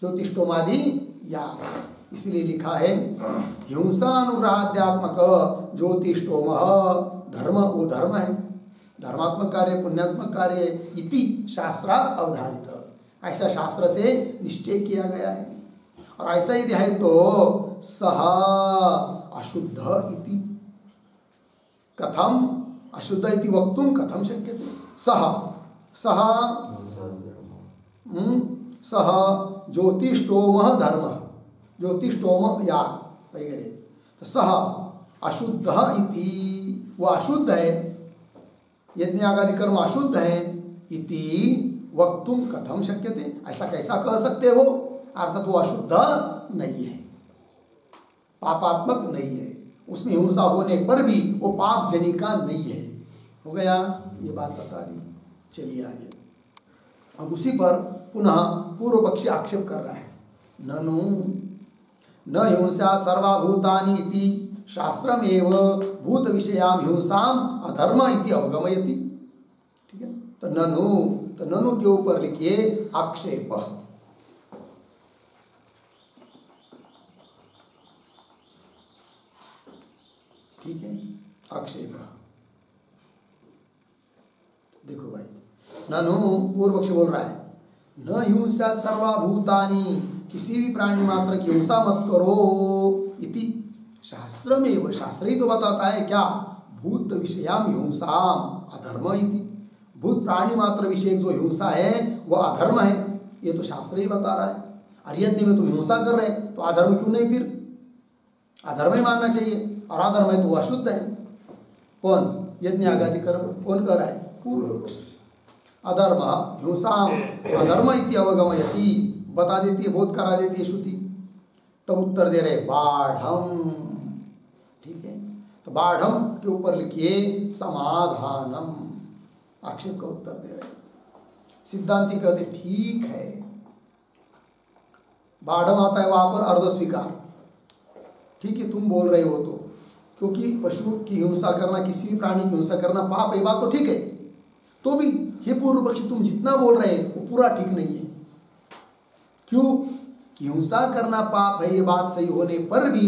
ज्योतिष्टोमादि याग। इसलिए लिखा है हिंसा अनुग्रहाध्यात्मक ज्योतिष्टोम धर्म, वो धर्म है, धर्मात्मक कार्य, पुण्यात्मक कार्य इति शास्त्रात् अवधारित, ऐसा शास्त्र से निश्चय किया गया है। और ऐसा यदि है तो सह अशुद्ध इति कथम, अशुद्ध इति वक्तुम कथम शक्यते। सह, सह सह ज्योतिष्टोम धर्म, ज्योतिष्टोम याग वगैरह, तो सह अशुद्ध इति, वो अशुद्ध है, यज्ञ आदि कर्म अशुद्ध है, इति वक्तुम कथम शक्यते, ऐसा कैसा कह सकते हो, अर्थात वो अशुद्ध नहीं है, पापात्मक नहीं है, उसमें हिंसा होने पर भी वो पाप जनिका नहीं है। हो गया, ये बात बता दी। चलिए आगे। अब उसी पर पुनः पूर्व पक्षी आक्षेप कर रहा है, ननु न हिंसा सर्वभूतानि इति शास्त्रमेव भूत विषयां हिंसाम अधर्म इति अवगमयति। ठीक है, तो ननु, तो ननु के ऊपर लिखिए आक्षेप। ठीक है, आक्षेप। देखो भाई, ननु पूर्व पक्ष बोल रहा है, न हिंसा सर्वभूतानि, किसी भी प्राणी मात्र की हिंसा मत करो, इति शास्त्र में, वह शास्त्र ही तो बताता है क्या, भूत विषयाम हिंसाम अधर्म इति, भूत प्राणी मात्र विषय जो हिंसा है वह अधर्म है, ये तो शास्त्र ही बता रहा है। और यज्ञ में तुम हिंसा कर रहे तो अधर्म क्यों नहीं, फिर अधर्म ही मानना चाहिए, और अधर्म है तो अशुद्ध है। कौन? यज्ञ आदि कर्म कौन कर रहा है? पूर्व पक्ष। अधर्म हिंसा अधर्म इति अवगमयति, बता देती है, बोध करा देती है श्रुति। तब उत्तर दे रहे बाढ़म। ठीक है, तो बाढ़म के ऊपर लिखिए समाधानम, आक्षेप का उत्तर दे रहे। सिद्धांति कहते ठीक है, बाढ़म आता है वहां पर अर्ध स्वीकार। ठीक है, तुम बोल रहे हो तो, क्योंकि पशु की हिंसा करना, किसी भी प्राणी की हिंसा करना पाप है, बात तो ठीक है, तो भी ये पूर्व पक्षी तुम जितना बोल रहे हैं वो पूरा ठीक नहीं है। क्यों? कि हिंसा करना पाप है, ये बात सही होने पर भी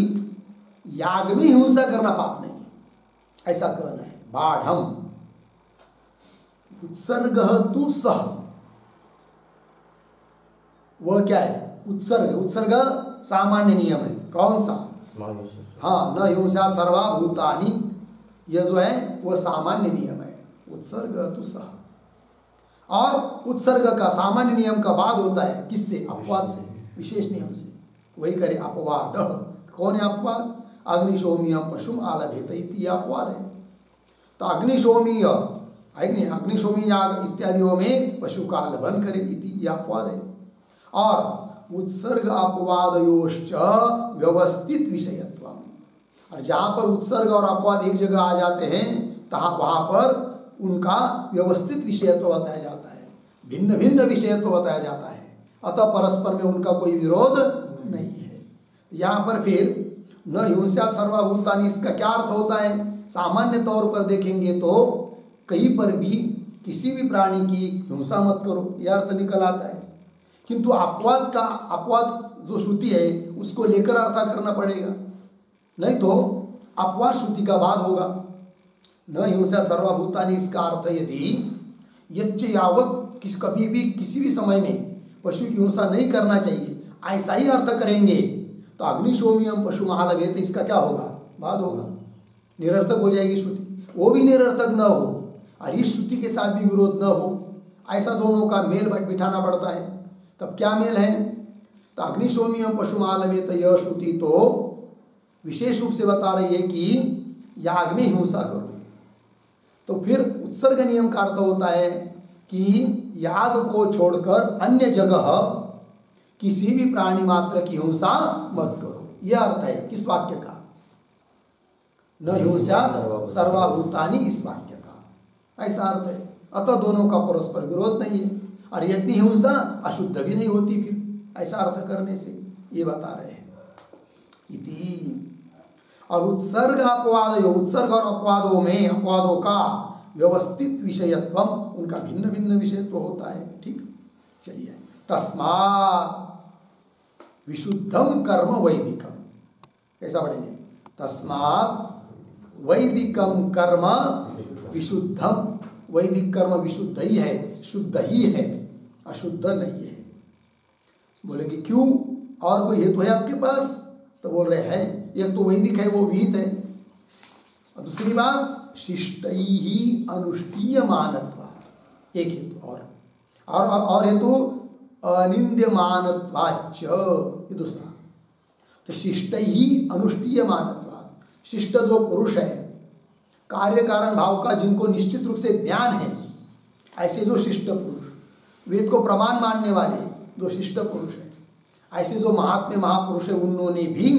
याग में हिंसा करना पाप नहीं है, ऐसा कहना है। बाढ़म उत्सर्ग तु सह, वह क्या है? उत्सर्ग। उत्सर्ग सामान्य नियम है, कौन सा? हाँ, न हिंसा सर्वभूतानि, यह जो है वह सामान्य नियम है, उत्सर्ग तु सह। और उत्सर्ग का सामान्य नियम का बाद होता है किससे? अपवाद से, विशेष नियम से। वही करे अपवाद। कौन है अपवाद? अग्निशोमीय पशुम आलभेत, यह अपवाद है। तो अग्निशोमीय, अग्निशोमी याग इत्यादियों में पशु का आलभन करे, यह अपवाद है। और उत्सर्ग अपवादयोश्च व्यवस्थित विषयत्व, और जहाँ पर उत्सर्ग और अपवाद एक जगह आ जाते हैं वहाँ पर उनका व्यवस्थित विषयत्व बताया जाता है, भिन्न भिन्न विषयत्व बताया जाता है। अतः परस्पर में उनका कोई विरोध नहीं है। यहाँ पर फिर न हिंसा सर्वभूतानि, इसका क्या अर्थ होता है? सामान्य तौर पर देखेंगे तो कहीं पर भी किसी भी प्राणी की हिंसा मत करो, यह अर्थ निकल आता है। किंतु अपवाद जो श्रुति है उसको लेकर अर्थ करना पड़ेगा, नहीं तो अपवाद श्रुति का बाद होगा। न हिंसा सर्वभूतानि, इसका अर्थ यदि यच्च यावत कभी भी किसी भी समय में पशु की हिंसा नहीं करना चाहिए, ऐसा ही अर्थ करेंगे तो अग्निशोमियम पशु महालभेत, इसका क्या होगा? बाद होगा, निरर्थक हो जाएगी श्रुति। वो भी निरर्थक न हो और इस श्रुति के साथ भी विरोध न हो, ऐसा दोनों का मेल बिठाना पड़ता है। तब क्या मेल है? तो अग्निशोमियम पशु महालभेत, यह श्रुति तो विशेष रूप से बता रही है कि याग में हिंसा करो। तो फिर उत्सर्ग नियम का अर्थ होता है कि याग को छोड़कर अन्य जगह किसी भी प्राणी मात्र की हिंसा मत करो, यह अर्थ है किस वाक्य का? न हिंसा सर्वभूतानि, इस वाक्य का ऐसा अर्थ है। अतः दोनों का परस्पर विरोध नहीं है और यदि हिंसा अशुद्ध भी नहीं होती फिर ऐसा अर्थ करने से, ये बता रहे हैं इति। और उत्सर्ग अपवाद, उत्सर्ग और अपवादों में अपवादों का व्यवस्थित विषयत्व, उनका भिन्न भिन्न विषयत्व होता है। ठीक, चलिए। तस्मात् विशुद्धम कर्म वैदिकम, कैसा पढ़ेंगे? तस्मात् वैदिकम कर्म विशुद्धम, वैदिक कर्म विशुद्ध ही है, शुद्ध ही है, अशुद्ध नहीं है। बोलेंगे क्यों? और कोई हेतु है आपके पास? तो बोल रहे हैं एक तो वैदिक है, वो विहित है, और दूसरी बात शिष्टैः अनुष्ठीयमानत्वात्, एक हेतु और हेतु अनिन्द्यमानत्वाच्च, ये दूसरा। तो शिष्टैः अनुष्ठीयमानत्वात्, शिष्ट जो पुरुष है, कार्य कारण भाव का जिनको निश्चित रूप से ज्ञान है, ऐसे जो शिष्ट पुरुष, वेद को प्रमाण मानने वाले जो शिष्ट पुरुष है, ऐसे जो महात्म्य महापुरुष है, उन्होंने भी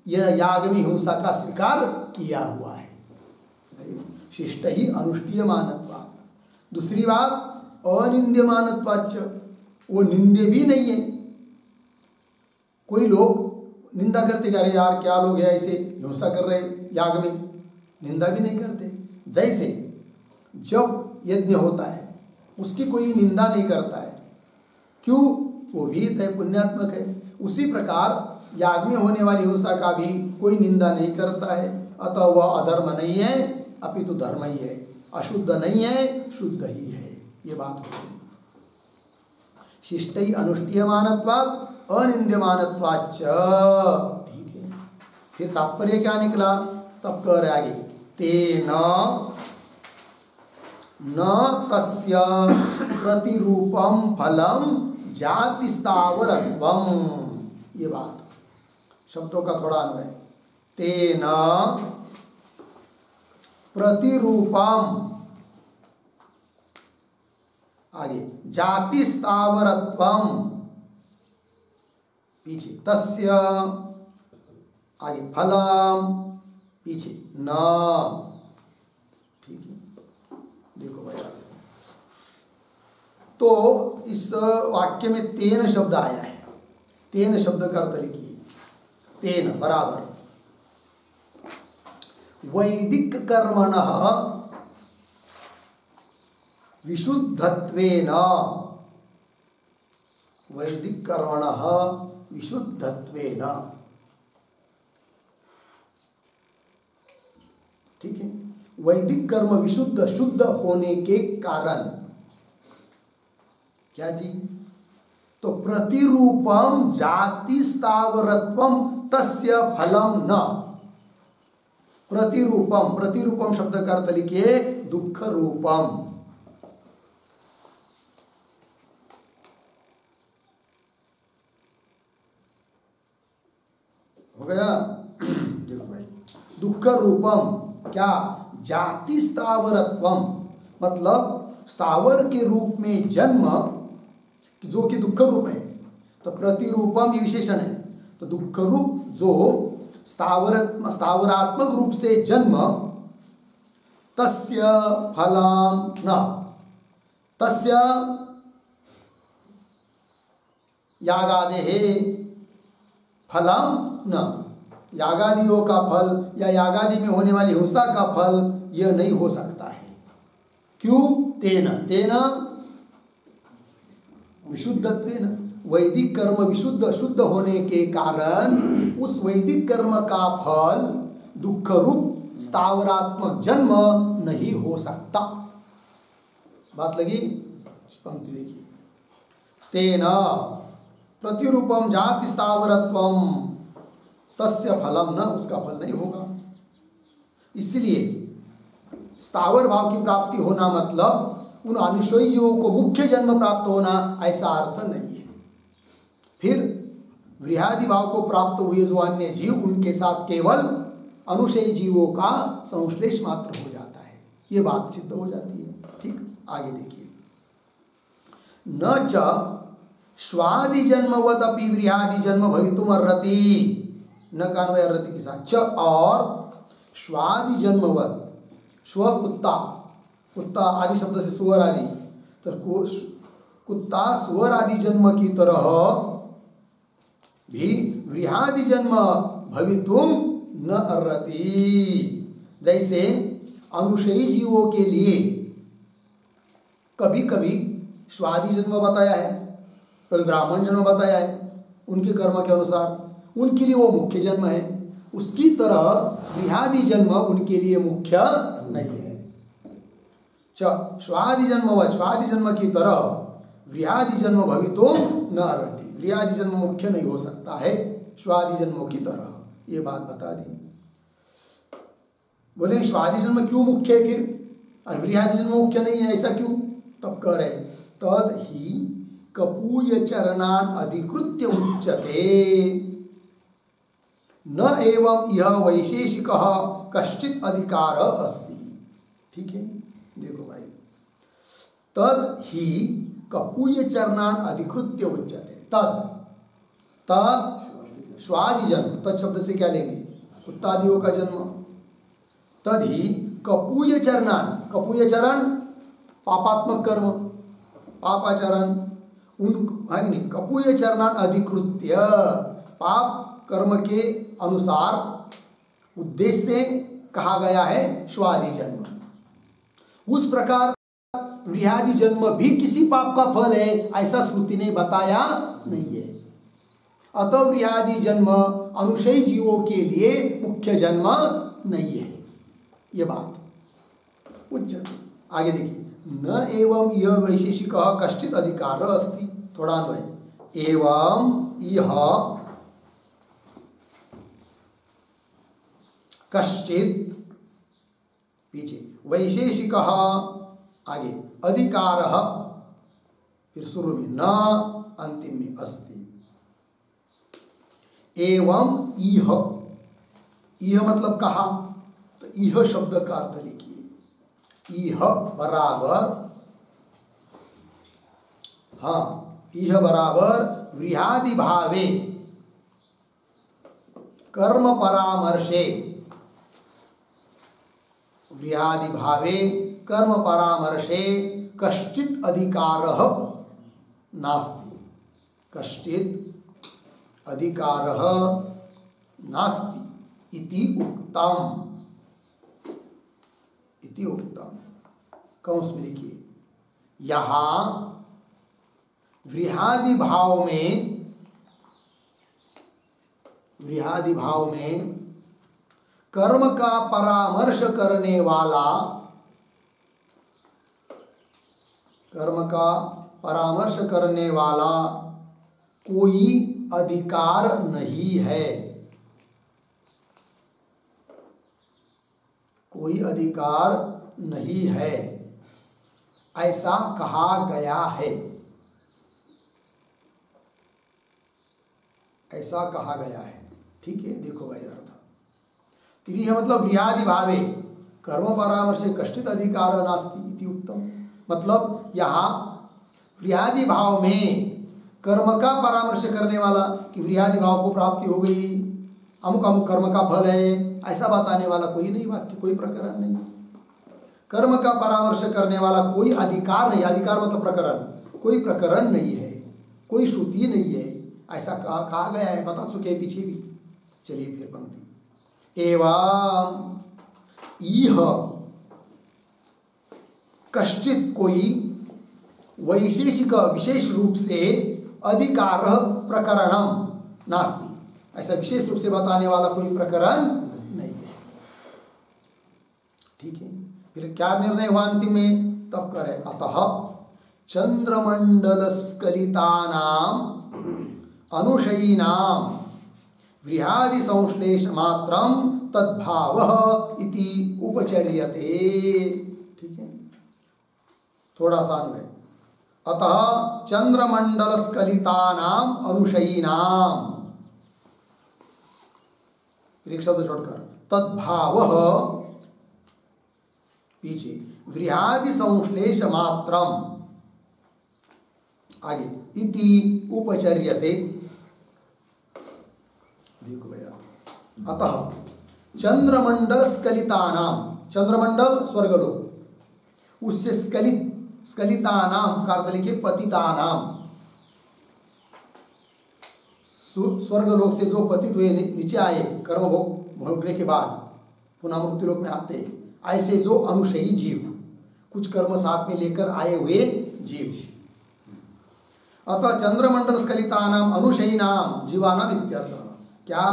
यह याग में हिंसा का स्वीकार किया हुआ है। शिष्ट ही अनुष्ठीयमानत्वात्। दूसरी बात अनिन्द्यमानत्वाच्च, वो निंदे भी नहीं है। कोई लोग निंदा करते जा रहे, यार क्या लोग है ऐसे हिंसा कर रहे याग में, निंदा भी नहीं करते। जैसे जब यज्ञ होता है उसकी कोई निंदा नहीं करता है, क्यों? वो विहित है, पुण्यात्मक है। उसी प्रकार याग में होने वाली हिंसा का भी कोई निंदा नहीं करता है, अतः वह अधर्म नहीं है, अपितु धर्म ही है, अशुद्ध नहीं है, शुद्ध ही है। ये बात होगी। शिष्टै अनुष्ठीयमानत्वात् अनिन्द्यमानत्वाच्च, ठीक है। फिर तात्पर्य क्या निकला? तब कह रहे आगे, तेन न तस्य प्रतिरूपम फलम जाति स्थावरत्वम, ये बात शब्दों का थोड़ा अन्वय। तेन प्रतिरूपम, आगे जाति स्थावरत्वम, पीछे तस्य, आगे फलम, पीछे न, ठीक है। देखो भाई, तो इस वाक्य में तेन शब्द आया है। तेन शब्द का अर्थ लिखिए, तेन बराबर वैदिक कर्मणः विशुद्धत्वेन, वैदिक कर्मणः विशुद्धत्वेन, ठीक है। वैदिक कर्म विशुद्ध, शुद्ध होने के कारण, क्या जी? तो प्रतिरूपम जाति स्थावरत्वम तस्य फलम न। प्रतिरूपम, प्रतिरूपम शब्द का अर्थ लिखिए दुख रूपम। हो गया? देखो भाई, दुख रूपम क्या? जाति स्थावरत्वम, मतलब स्थावर के रूप में जन्म, जो कि दुख रूप है। तो प्रतिरूपम ये विशेषण है, तो दुख रूप जो स्थावरात्मक रूप से जन्म, तस्य फलम न, तस्य यागादेः फलम न, यागादियों का फल या यागादि में होने वाली हिंसा का फल यह नहीं हो सकता है। क्यों? तेन तेन विशुद्धत्वेन, वैदिक कर्म विशुद्ध शुद्ध होने के कारण उस वैदिक कर्म का फल दुख रूप स्थावरात्मक जन्म नहीं हो सकता। बात लगी? पंक्ति देखिए, तेन प्रतिरूपम जाति स्थावरत्वम तस्य फलम न, उसका फल नहीं होगा। इसलिए स्थावर भाव की प्राप्ति होना मतलब उन अनुशयी जीवों को मुख्य जन्म प्राप्त होना, ऐसा अर्थ नहीं है। फिर वृहदि भाव को प्राप्त हुए जो अन्य जीव, उनके साथ केवल अनुशयी जीवों का संश्लेष मात्र हो जाता है, ये बात सिद्ध हो जाती है। ठीक, आगे देखिए, न च स्वादि जन्मवत अपि वृहदि जन्म भवितुम अर्हति, न कान्वय अर्हति के साथ च, और स्वादि जन्मवत, स्व कुत्ता, कुत्ता आदि शब्द से सुअर आदि, तो कुत्ता सुअर आदि जन्म की तरह भी वृहदि जन्म भवितुम न अर्हति। जैसे अनुशयी जीवों के लिए कभी कभी स्वादि जन्म बताया है, कभी ब्राह्मण जन्म बताया है, उनके कर्म के अनुसार उनके लिए वो मुख्य जन्म है। उसकी तरह वृहदि जन्म उनके लिए मुख्य नहीं है। स्वादि जन्म व स्वादि जन्म की तरह वृहदि जन्म भवितुम न अर्हति, वृहदि जन्म मुख्य नहीं हो सकता है स्वादि जन्मों की तरह, ये बात बता दी। बोले स्वादि जन्म क्यों मुख्य है फिर, और वृहदि जन्म मुख्य नहीं है, ऐसा क्यों? तब कह रहे तद ही कपूय चरणान अधिकृत्य उच्यते न एवं यह वैशेषिक कश्चित अधिकार अस्ति। ठीक है, देखो भाई, तद ही कपूय चरणान अधिकृत्य उच्यते, तद तद स्वादि जन्म, तद शब्द से क्या लेंगे? कुत्तादियों का जन्म। तद ही कपूय चरणान, कपूय चरण पापात्मक कर्म, पापाचरण, उन है नहीं, कपूय चरणान अधिकृत्य, पाप कर्म के अनुसार उद्देश्य से कहा गया है स्वादि जन्म। उस प्रकार वृहदि जन्म भी किसी पाप का फल है, ऐसा श्रुति ने बताया नहीं है। अतः वृहदि जन्म अनुशयी जीवों के लिए मुख्य जन्म नहीं है, ये बात उच्चते। आगे देखिए, न एवं यह वैशेषिक कश्चित अधिकार अस्ति, थोड़ा अन्वय, एवं यह कश्चित, पीछे वैशेषिक, आगे अधिकार, फिर शुरू में न, अंतिम में अस्ति। एवं इह, इह मतलब कहा, तो इह शब्द का अर्थ लिखिए, इह बराबर, हाँ, इह बराबर वृहदि भावे कर्म परामर्शे, वृहदि भावे कर्म परामर्शे कश्चित अधिकारः नास्ति, कश्चित अधिकारः नास्ति इति उक्तम, इति उक्तम। कंस में लिखिए, यहाँ वृहदि भाव में, वृहदि भाव में कर्म का परामर्श करने वाला, कर्म का परामर्श करने वाला कोई अधिकार नहीं है, कोई अधिकार नहीं है, ऐसा कहा गया है, ऐसा कहा गया है। ठीक है, देखो भाई अर्थ, तिरिह मतलब वृहदि भावे कर्म परामर्शे कश्चित अधिकार नास्ति इति उत्तम, मतलब यहाँ वृहदि भाव में कर्म का परामर्श करने वाला, कि वृहदि भाव को प्राप्ति हो गई, अमुक अमुक कर्म का फल है, ऐसा बताने वाला कोई नहीं, वाक्य कोई प्रकरण नहीं। कर्म का परामर्श करने वाला कोई अधिकार नहीं, अधिकार मतलब प्रकरण, कोई प्रकरण नहीं है, कोई श्रुति नहीं है, ऐसा कहा गया है, बता चुके हैं पीछे भी। चलिए फिर पंक्ति, एवं इह कश्चित कोई वैशेषिक विशेष रूप से अधिकार प्रकरणम नास्ति, ऐसा विशेष रूप से बताने वाला कोई प्रकरण नहीं है। ठीक है, फिर क्या निर्णय हुआ अंतिम में, तब करे अतः चंद्रमंडल स्खलितानाम अनुशयीनाम व्रीहादि संश्लेष मात्रम तद्भावः इति उपचर्यते। ठीक है, थोड़ा सा अन्वय, अतः चंद्रमंडल स्खलितानाम अनुशयीनाम, एक शब्द छोड़कर तद्भावः पीछे व्रीहादि संश्लेष मात्रम, आगे इति उपचर्यते। देखो भैया, अतः चंद्रमंडल स्खलितानाम, चंद्रमंडल स्वर्गलोक, उससे स्खलित, स्खलितानाम का अर्थ लिखे पतितानाम, स्वर्गलोक से जो पतित हुए नीचे आए कर्म भोगने के बाद पुनः मृत्युलोक में आते, ऐसे जो अनुशयी जीव, कुछ कर्म साथ में लेकर आए हुए जीव। अतः चंद्रमंडल स्खलितानाम अनुशयीनाम जीवानाम इत्यर्थ। क्या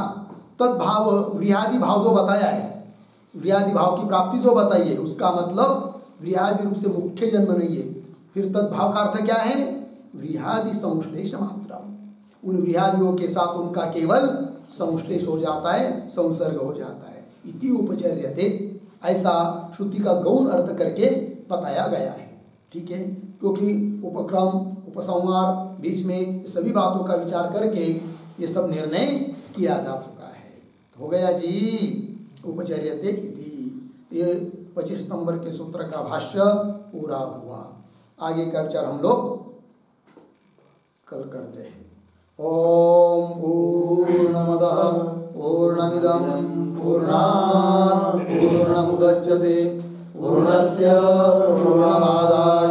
तद्भाव व्रीहादि भाव जो बताया है, व्रीहादि भाव की प्राप्ति जो बताई है, उसका मतलब व्रीहादि रूप से मुख्य जन्म नहीं है। फिर तद्भाव का अर्थ क्या है, व्रीहादि संश्लेष मात्रम, उन व्रीहादियों के साथ उनका केवल संश्लेष हो जाता है, संसर्ग हो जाता है। इति उपचर्यते, ऐसा श्रुति का गौण अर्थ करके बताया गया है। ठीक है, क्योंकि उपक्रम उपसंहार बीच में सभी बातों का विचार करके ये सब निर्णय किया जा चुका है। हो गया जी, उपचर्यते इति। ये 25 नंबर के सूत्र का भाष्य पूरा हुआ। आगे का विचार हम लोग कल करते हैं। ओम पूर्णमदः पूर्णमिदं पूर्णात् पूर्णमुदच्यते पूर्णस्य पूर्णमादाय